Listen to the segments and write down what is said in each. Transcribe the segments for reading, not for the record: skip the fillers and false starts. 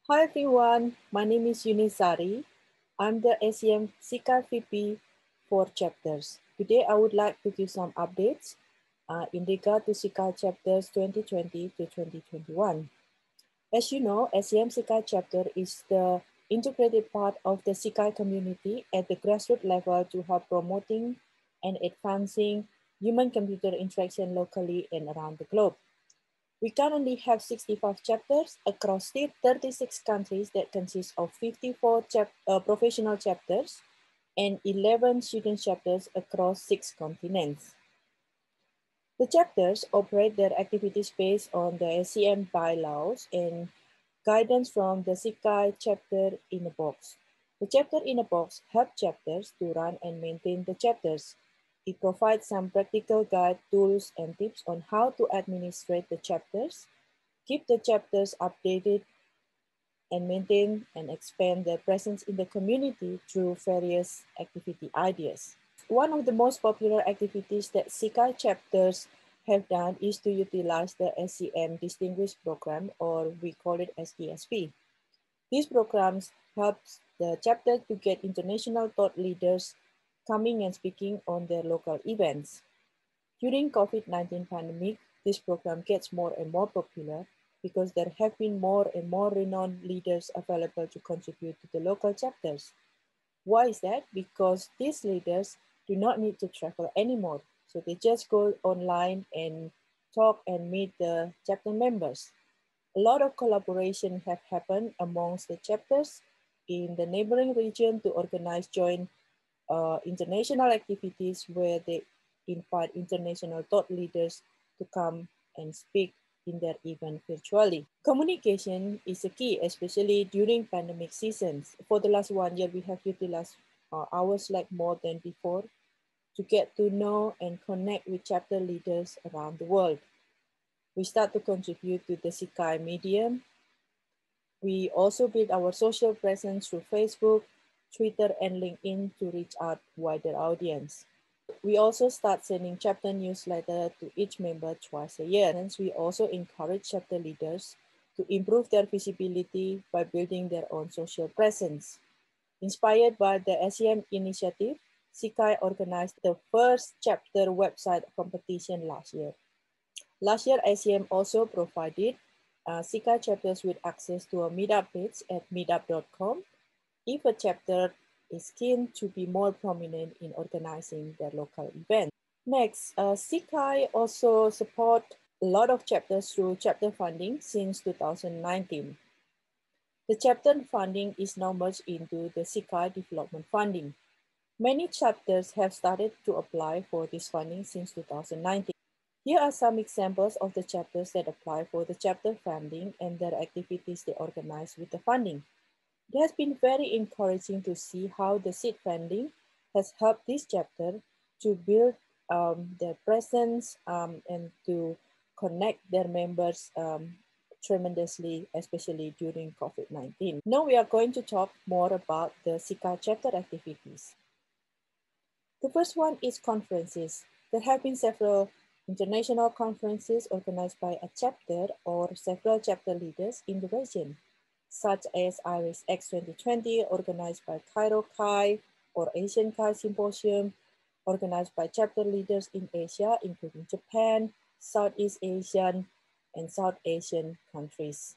Hi everyone, my name is Eunice Sari. I'm the SEM SIGCHI VP for chapters. Today I would like to give some updates in regard to SIGCHI chapters 2020 to 2021. As you know, SEM SIGCHI chapter is the integrated part of the SIGCHI community at the grassroots level to help promoting and advancing human-computer interaction locally and around the globe. We currently have 65 chapters across 36 countries that consist of 54 professional chapters and 11 student chapters across 6 continents. The chapters operate their activities based on the SEM bylaws and guidance from the SIGCHI chapter in a box. The chapter in a box helps chapters to run and maintain the chapters. It provides some practical guide, tools, and tips on how to administrate the chapters, keep the chapters updated, and maintain and expand their presence in the community through various activity ideas. One of the most popular activities that SIGCHI chapters have done is to utilize the SEM Distinguished Program, or we call it as DSP. These programs help the chapter to get international thought leaders coming and speaking on their local events. During COVID-19 pandemic, this program gets more and more popular because there have been more and more renowned leaders available to contribute to the local chapters. Why is that? Because these leaders do not need to travel anymore. So they just go online and talk and meet the chapter members. A lot of collaboration have happened amongst the chapters in the neighboring region to organize joint international activities where they invite international thought leaders to come and speak in their event virtually. Communication is a key, especially during pandemic seasons. For the last 1 year, we have utilized our Slack more than before to get to know and connect with chapter leaders around the world. We start to contribute to the SIGCHI medium. We also build our social presence through Facebook, Twitter, and LinkedIn to reach out wider audience. We also start sending chapter newsletter to each member twice a year. And we also encourage chapter leaders to improve their visibility by building their own social presence. Inspired by the SEM initiative, SIGCHI organized the first chapter website competition last year. Last year, SEM also provided SIGCHI chapters with access to a meetup page at meetup.com if a chapter is keen to be more prominent in organizing their local events. Next, SIGCHI also support a lot of chapters through chapter funding since 2019. The chapter funding is now merged into the SIGCHI development funding. Many chapters have started to apply for this funding since 2019. Here are some examples of the chapters that apply for the chapter funding and their activities they organize with the funding. It has been very encouraging to see how the seed funding has helped this chapter to build their presence and to connect their members tremendously, especially during COVID-19. Now we are going to talk more about the SIGCHI chapter activities. The first one is conferences. There have been several international conferences organized by a chapter or several chapter leaders in the region, such as IRIS X 2020, organized by Cairo Chi or Asian Chi Symposium, organized by chapter leaders in Asia, including Japan, Southeast Asian, and South Asian countries.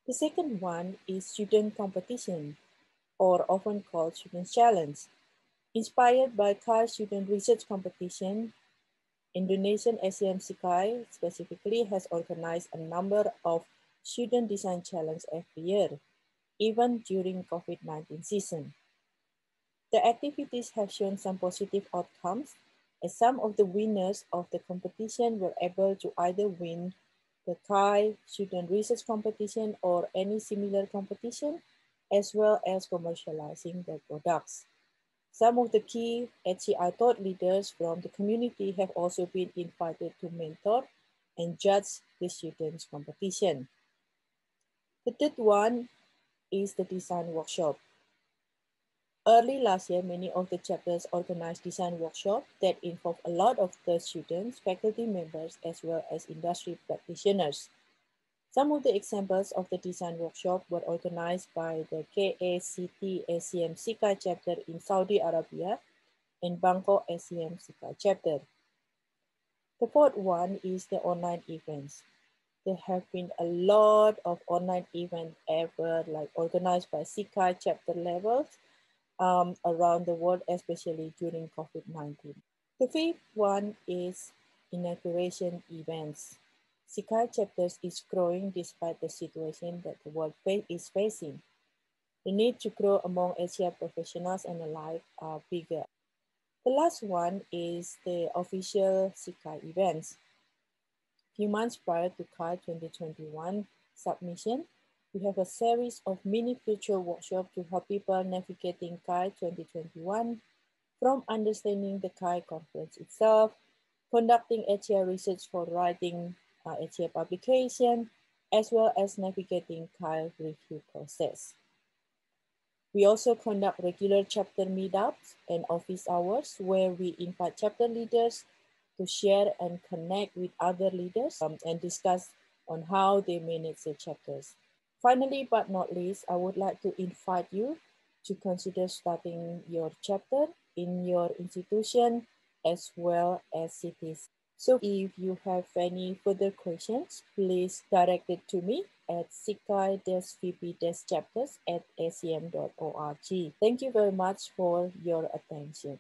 The second one is student competition, or often called Student Challenge. Inspired by CAR Student Research Competition, Indonesian SEM SIGCHI specifically has organized a number of student design challenges every year, even during COVID-19 season. The activities have shown some positive outcomes, as some of the winners of the competition were able to either win the CHI Student Research Competition or any similar competition, as well as commercializing their products. Some of the key HCI thought leaders from the community have also been invited to mentor and judge the students' competition. The third one is the design workshop. Early last year, many of the chapters organized design workshops that involve a lot of the students, faculty members, as well as industry practitioners. Some of the examples of the design workshop were organized by the KACT SEM SIGCHI chapter in Saudi Arabia and Bangkok SEM SIGCHI chapter. The fourth one is the online events. There have been a lot of online events ever like organized by SIGCHI chapter levels around the world, especially during COVID-19. The fifth one is inauguration events. SIGCHI chapters is growing despite the situation that the world is facing. The need to grow among Asia professionals and alike are bigger. The last one is the official SIGCHI events. A few months prior to CAI 2021 submission, we have a series of mini future workshops to help people navigating CAI 2021, from understanding the CAI conference itself, conducting HCI research for writing HCI publication, as well as navigating CAI review process. We also conduct regular chapter meetups and office hours where we invite chapter leaders to share and connect with other leaders and discuss on how they manage their chapters. Finally, but not least, I would like to invite you to consider starting your chapter in your institution as well as cities. So if you have any further questions, please direct it to me at sikai-vp-chapters@acm.org. Thank you very much for your attention.